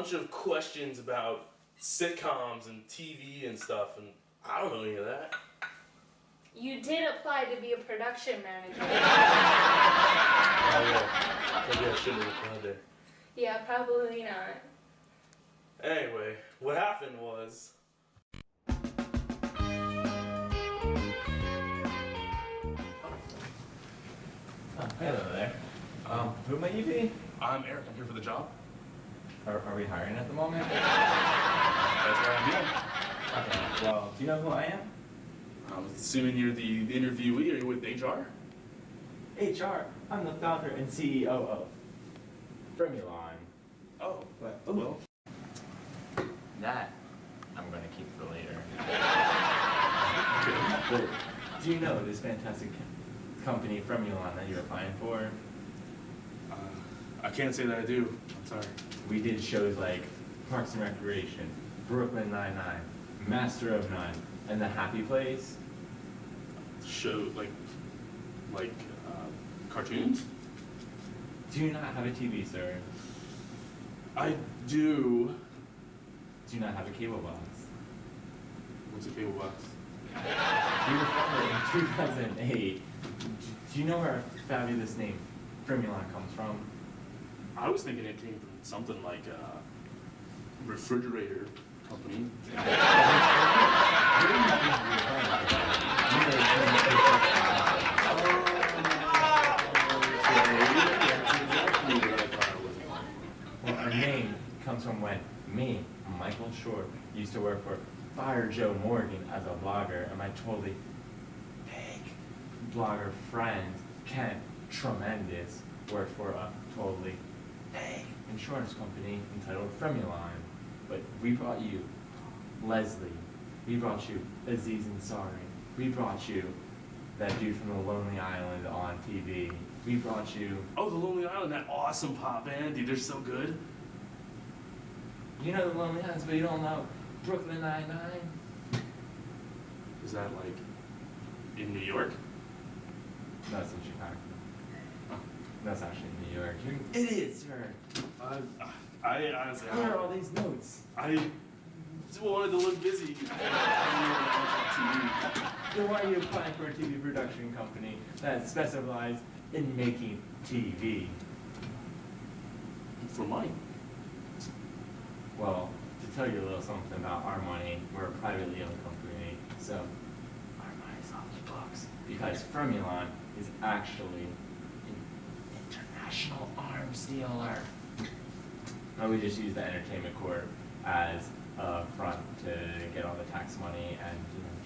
bunch of questions about sitcoms and TV and stuff, and I don't know any of that. You did apply to be a production manager. Oh yeah, maybe I shouldn't have applied there. Yeah, probably not. Anyway, what happened was... Oh, hello there. Who might you be? I'm Eric, I'm here for the job. Are we hiring at the moment? That's where I'm here. Okay, well, do you know who I am? I'm assuming you're the interviewee. Are you with HR? HR. I'm the founder and CEO of Fremulon. Oh, What? well. That I'm going to keep for later. Okay. But do you know this fantastic company, Fremulon, that you're applying for? I can't say that I do. I'm sorry. We did shows like Parks and Recreation, Brooklyn Nine-Nine, Master of None, and The Happy Place. Show, like cartoons? Do you not have a TV, sir? I do. Do you not have a cable box? What's a cable box? We were founded in 2008. Do you know where our fabulous name, Fremulon, comes from? I was thinking it came from something like a refrigerator company. Well, our name comes from when me, Michael Short, used to work for Fire Joe Morgan as a blogger, and my totally fake blogger friend, Kent Tremendous, worked for a totally fake insurance company entitled Fremulon. But we brought you Leslie, we brought you Aziz Ansari, we brought you that dude from the Lonely Island on TV, we brought you... Oh, the Lonely Island, that awesome pop band, dude, they're so good. You know the Lonely Islands, but you don't know Brooklyn Nine-Nine? Is that like in New York? No, it's in Chicago. That's actually in New York. You're an idiot, sir. I honestly, Where are all these notes? I just wanted to look busy. Then why are you applying for a TV production company that specializes in making TV? For money. Well, to tell you a little something about our money, we're a privately owned company, so our money's off the books. Because Fremulon is actually an international arms dealer. And we just use the entertainment corp as a front to get all the tax money and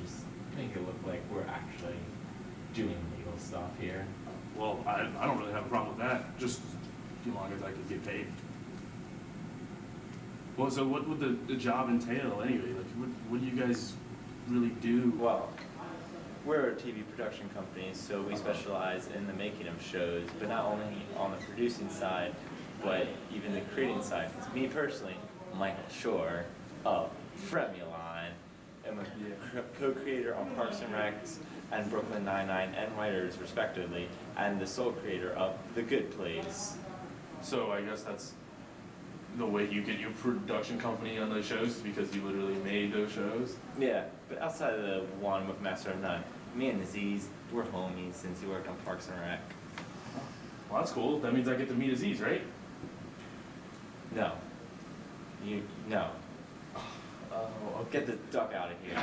just make it look like we're actually doing legal stuff here. Well, I don't really have a problem with that, just as long as I could get paid. Well, so what would the job entail anyway? Like, what do you guys really do? Well, we're a TV production company, so we specialize in the making of shows, but not only on the producing side, but even the creating side. Me personally, Michael Shore of Fremulon, am a co-creator on Parks and Recs and Brooklyn Nine-Nine and writers respectively, and the sole creator of The Good Place. So I guess that's the way you get your production company on those shows, is because you literally made those shows? Yeah, but outside of the one with Master of None, me and Aziz, we're homies since he worked on Parks and Rec. Well, that's cool. That means I get to meet Aziz, right? No. No. Oh, Get the duck out of here.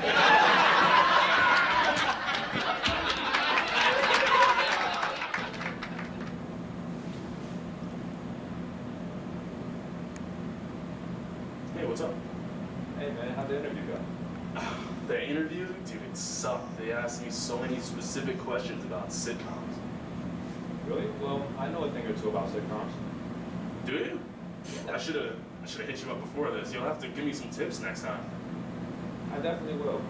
Hey, what's up? Hey man, how'd the interview go? The interview? Dude, it sucked. They asked me so many specific questions about sitcoms. Really? Well, I know a thing or two about sitcoms. Do you? I should have hit you up before this. You'll have to give me some tips next time. I definitely will.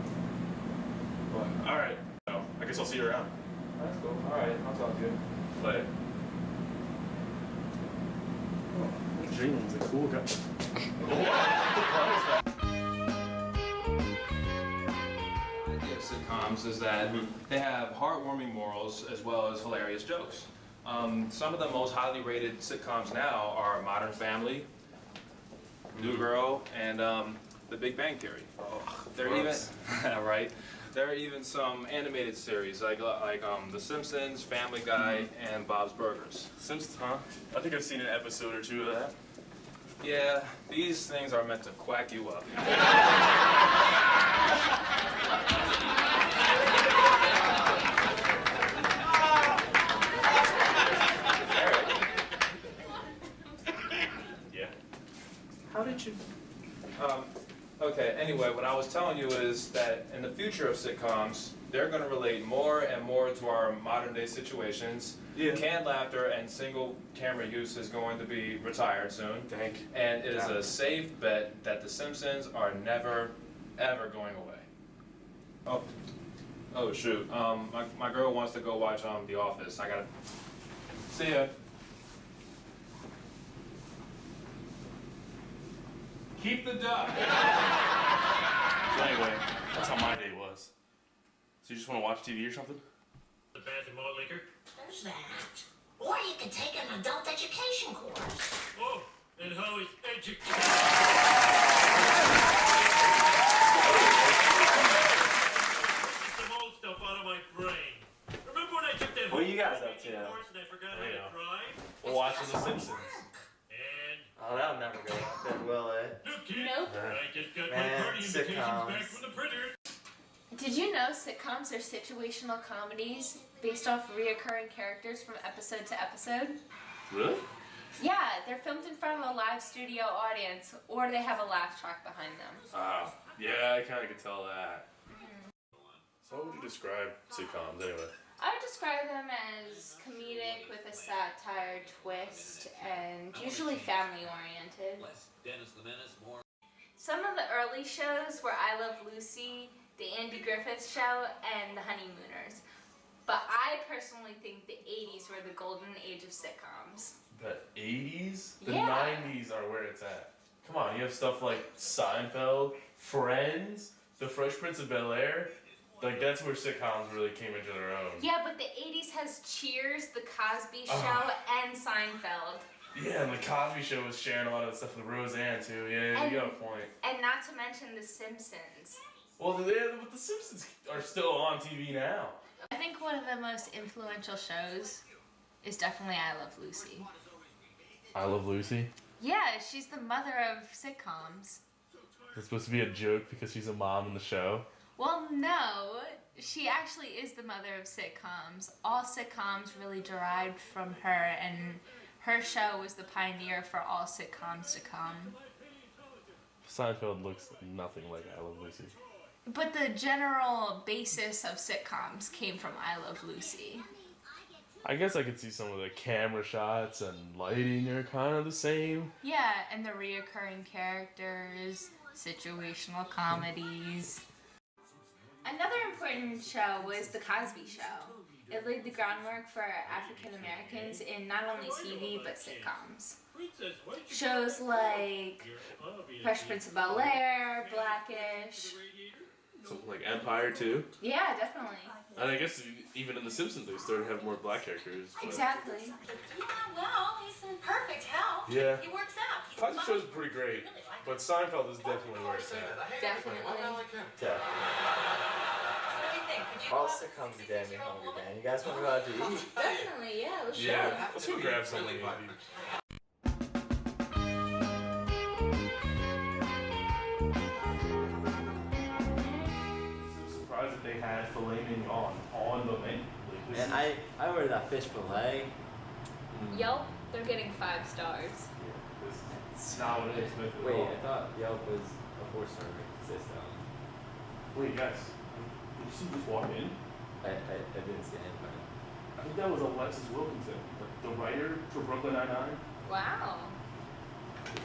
Well, all right. So, I guess I'll see you around. That's cool. Alright, I'll talk to you. Later. Oh, Jalen's a cool guy. The idea of sitcoms is that they have heartwarming morals as well as hilarious jokes. Some of the most highly rated sitcoms now are Modern Family, New Girl, and The Big Bang Theory. There are even right. There are even some animated series like The Simpsons, Family Guy, and Bob's Burgers. Simpsons, huh? I think I've seen an episode or two of that. Yeah, these things are meant to quack you up. Yeah. How did you? Okay, anyway, what I was telling you is that in the future of sitcoms, they're going to relate more and more to our modern day situations. Yeah. Canned laughter and single camera use is going to be retired soon. Thank And it is God. a safe bet that The Simpsons are never, ever going away. Oh shoot. My girl wants to go watch The Office. I gotta see ya. Keep the duck. So anyway, that's how my day was. So you just want to watch TV or something? The bathroom malt liquor? There's that. Or you could take an adult education course. Oh, and how is education? Some old stuff out of my brain. Remember when I took that What are you guys up speaking to? course and I forgot how I to know. drive? We're watching The Simpsons. And Oh, that'll never go off that will it? look, kid, Nope. I just got my Man, party invitations sitcoms. back from the printer. Did you know sitcoms are situational comedies based off reoccurring characters from episode to episode? Really? Yeah, they're filmed in front of a live studio audience, or they have a laugh track behind them. Yeah, I kind of could tell that. So how would you describe sitcoms anyway? I would describe them as comedic with a satire twist and usually family oriented. Some of the early shows were I Love Lucy, The Andy Griffith Show, and The Honeymooners. But I personally think the 80s were the golden age of sitcoms. The 80s? The Yeah. 90s are where it's at. Come on, you have stuff like Seinfeld, Friends, The Fresh Prince of Bel-Air. Like, that's where sitcoms really came into their own. Yeah, but the 80s has Cheers, The Cosby Show, and Seinfeld. Yeah, and The Cosby Show was sharing a lot of the stuff with Roseanne, too. Yeah, And- you got a point. And not to mention The Simpsons. Well, but The Simpsons are still on TV now. I think one of the most influential shows is definitely I Love Lucy. I Love Lucy? Yeah, she's the mother of sitcoms. It's supposed to be a joke because she's a mom in the show. Well, no, she actually is the mother of sitcoms. All sitcoms really derived from her, and her show was the pioneer for all sitcoms to come. Seinfeld looks nothing like I Love Lucy. But the general basis of sitcoms came from I Love Lucy. I guess I could see some of the camera shots and lighting are kind of the same. Yeah, and the reoccurring characters, situational comedies. Another important show was The Cosby Show. It laid the groundwork for African Americans in not only TV but sitcoms. Shows like Fresh Prince of Bel-Air, Blackish. Something like Empire, too. Yeah, definitely. And I guess even in The Simpsons they started having more black characters. but- Exactly. Yeah, well, he's in perfect health. Yeah. He works out. He's Cosby fun. Show's pretty great, but Seinfeld is definitely where it's at. Definitely. Yeah. What do you think? Would you All go out sitcoms with are getting me this hungry, girl? man. You guys want to go out to eat? Definitely, yeah. Let's Yeah, let's go grab something. maybe. I'm surprised that they had filet mignon on the menu. Like, this And I ordered that fish fillet. Yelp, they're getting 5 stars. It's not what it is. Wait, I thought Yelp was a 4-star system. Wait, guys, did you see just walk in? I didn't see anybody. I think that was Alexis Wilkinson, the writer for Brooklyn Nine-Nine. Wow.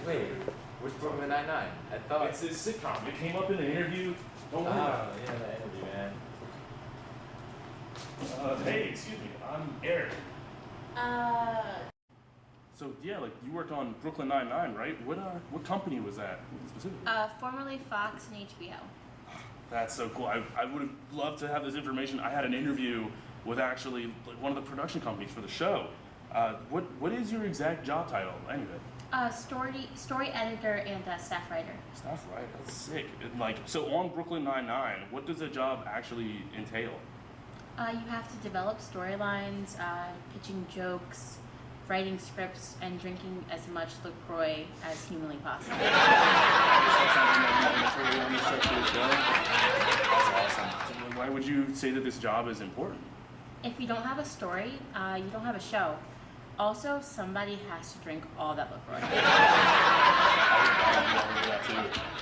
Wait, where's Brooklyn Nine-Nine? I thought. It's his sitcom. It came up in the interview. Don't Oh, worry. yeah, that interview, man. Hey, excuse me. I'm Eric. So yeah, like you worked on Brooklyn Nine-Nine, right? What company was that specifically? Formerly Fox and HBO. That's so cool. I would have loved to have this information. I had an interview with actually like one of the production companies for the show. What is your exact job title anyway? Story editor and staff writer. Staff writer, that's sick. And like, so on Brooklyn Nine-Nine, what does the job actually entail? You have to develop storylines, pitching jokes, writing scripts, and drinking as much LaCroix as humanly possible. I guess that's something that you on the set for the show. That's awesome. So why would you say that this job is important? If you don't have a story, you don't have a show. Also, somebody has to drink all that LaCroix. I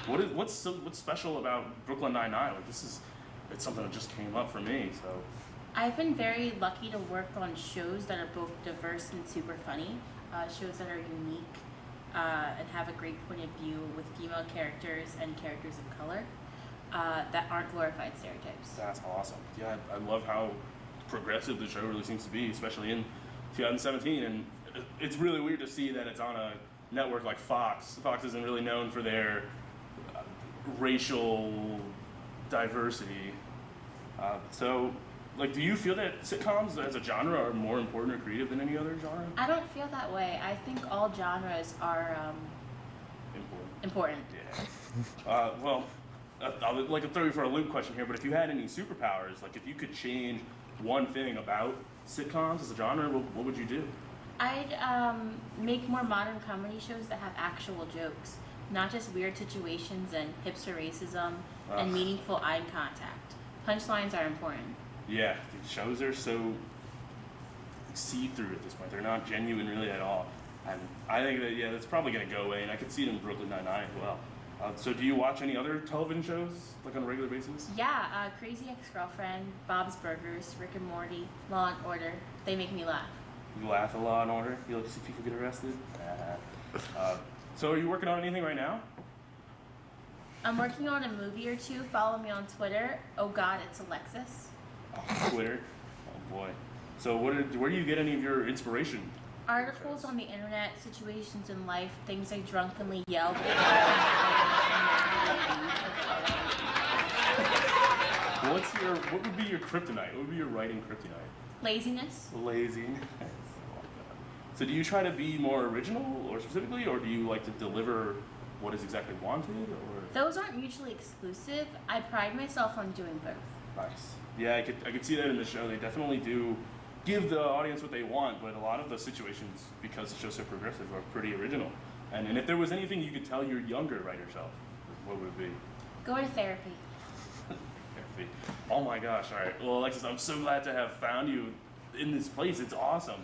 would too. What's special about Brooklyn Nine-Nine? Like it's something that just came up for me. So I've been very lucky to work on shows that are both diverse and super funny, shows that are unique and have a great point of view with female characters and characters of color that aren't glorified stereotypes. that's awesome. Yeah, I love how progressive the show really seems to be, especially in 2017. And it's really weird to see that it's on a network like Fox. Fox isn't really known for their racial diversity. So, like, do you feel that sitcoms as a genre are more important or creative than any other genre? I don't feel that way. I think all genres are important. Yeah. Well, I'll like throw you for a loop question here, but if you had any superpowers, like if you could change one thing about sitcoms as a genre, what would you do? I'd make more modern comedy shows that have actual jokes, not just weird situations and hipster racism and meaningful eye contact. Punchlines are important. Yeah, the shows are so see-through at this point. They're not genuine really at all. And I think that, yeah, that's probably going to go away, and I could see it in Brooklyn Nine-Nine as well. So do you watch any other television shows, like on a regular basis? Yeah, Crazy Ex-Girlfriend, Bob's Burgers, Rick and Morty, Law and Order. They make me laugh. You laugh at Law and Order? You like to see people get arrested? So are you working on anything right now? I'm working on a movie or two. Follow me on Twitter. Oh God, it's Alexis. Oh, Twitter? Oh boy. So where do you get any of your inspiration? Articles on the internet, situations in life, things I drunkenly yell. What would be your kryptonite? What would be your writing kryptonite? Laziness. Laziness. So do you try to be more original or specifically, or do you like to deliver what is exactly wanted? Or Those aren't mutually exclusive. I pride myself on doing both. nice. Yeah, I could see that in the show. They definitely do give the audience what they want, but a lot of the situations, because the show's so progressive, are pretty original. And if there was anything you could tell your younger writer self, what would it be? Go to therapy. Therapy. Oh my gosh! All right. Well, Alexis, I'm so glad to have found you in this place. It's awesome.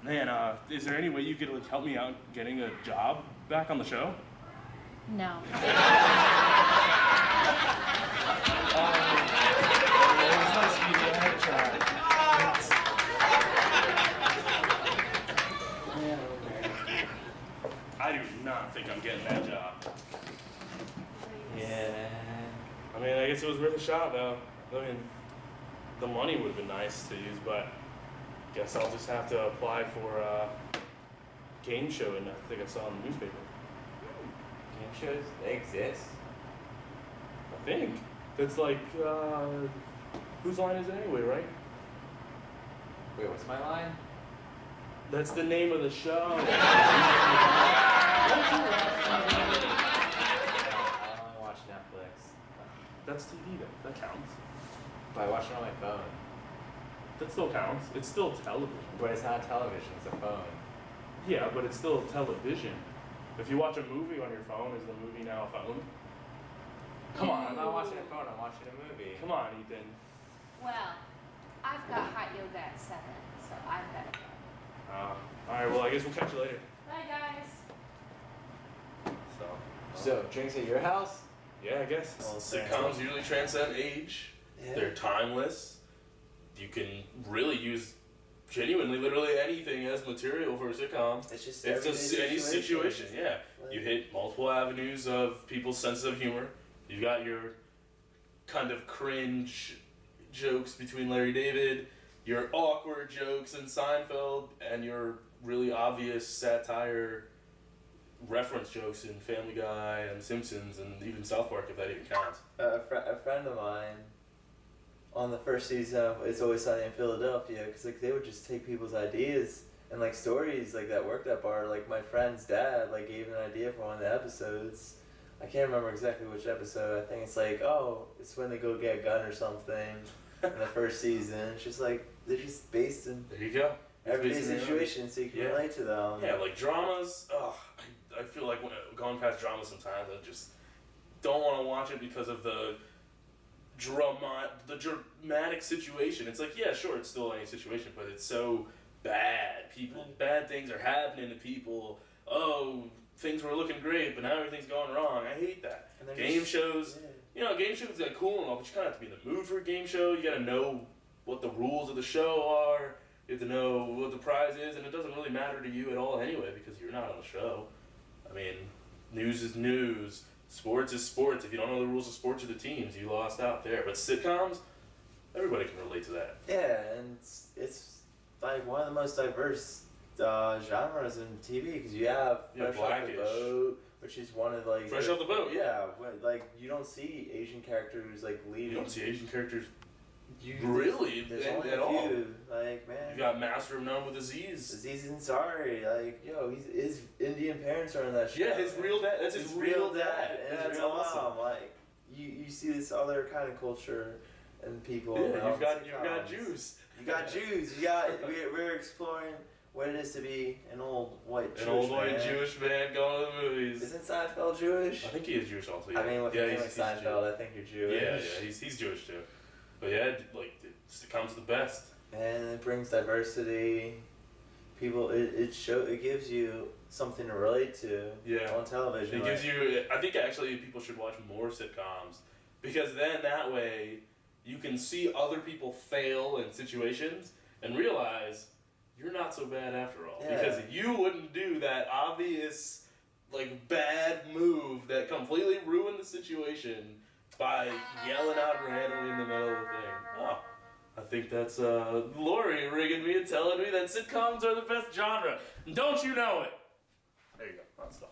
Man, is there any way you could like, help me out getting a job back on the show? No. I do not think I'm getting that job. Yeah. I mean, I guess it was worth a shot, though. I mean, the money would have been nice to use, but guess I'll just have to apply for a game show, and I think I saw in the newspaper. Game shows, they exist. I think. That's like, whose line is it anyway, right? Wait, what's my line? That's the name of the show. I only watch Netflix. That's TV, then. That counts. But I watch it on my phone. That still counts. It's still television. But it's not television, it's a phone. Yeah, but it's still television. If you watch a movie on your phone, is the movie now a phone? Come on. I'm not watching a phone, I'm watching a movie. Come on, Ethan. Well, I've got hot yoga at 7, so I've got to go. Alright, well, I guess we'll catch you later. Bye, guys. So, drinks at your house? Yeah, I guess. Sitcoms usually transcend age. Yeah. They're timeless. You can really use genuinely literally anything as material for a sitcom. It's just It's just any situation, yeah. You hit multiple avenues of people's sense of humor. You've got your kind of cringe jokes between Larry David, your awkward jokes in Seinfeld, and your really obvious satire reference jokes in Family Guy and Simpsons and even South Park, if that even counts. A friend of mine, on the first season of It's Always Sunny in Philadelphia, because like they would just take people's ideas and like stories like that work that bar. Like my friend's dad like gave an idea for one of the episodes. I can't remember exactly which episode. I think it's like, oh, it's when they go get a gun or something in the first season. It's just like they're just based in There you go. everyday situations, so you can relate to them. Yeah, like dramas. Oh, I feel like going past drama sometimes, I just don't want to watch it because of the dramatic situation. It's like, yeah, sure, it's still any situation, but it's so bad. Bad things are happening to people. Oh, things were looking great, but now everything's going wrong. I hate that. Game shows, game shows are cool and all, but you kind of have to be in the mood for a game show. You got to know what the rules of the show are. You have to know what the prize is, and it doesn't really matter to you at all anyway because you're not on the show. I mean, news is news. Sports is sports. If you don't know the rules of sports or the teams, you lost out there. But sitcoms, everybody can relate to that. Yeah, and it's like one of the most diverse genres in TV because you have Fresh Off the Boat, which is one of like Fresh Off the Boat. Yeah, like you don't see Asian characters like leading. You don't see Asian characters. Really? There's only at a all. few. Like, man. You got Master of None with Aziz. Aziz Ansari. Like, his Indian parents are in that show. Yeah, his real dad. That's his real dad. And Yeah, his real mom. Like, you see this other kind of culture and people. Yeah, you've got Jews. You got Jews. We're exploring what it is to be an old white Jewish man going to the movies. Isn't Seinfeld Jewish? I think he is Jewish also. Yeah. I mean, with Seinfeld, I think you're Jewish. Yeah, he's Jewish too. But yeah, like it comes the best. And it brings diversity. People, it gives you something to relate to. On television. It gives you. I think actually people should watch more sitcoms because then that way you can see other people fail in situations and realize you're not so bad after all. Yeah. Because you wouldn't do that obvious like bad move that completely ruined the situation by yelling out randomly in the middle of the thing. Oh, I think that's Lori rigging me and telling me that sitcoms are the best genre. Don't you know it? There you go. That's stuff.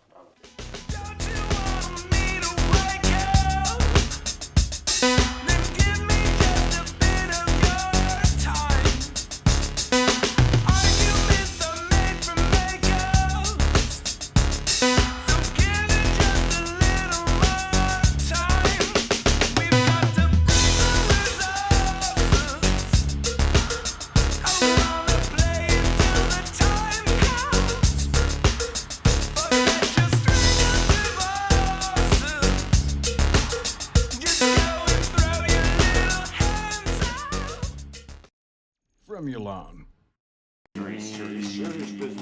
From your lawn.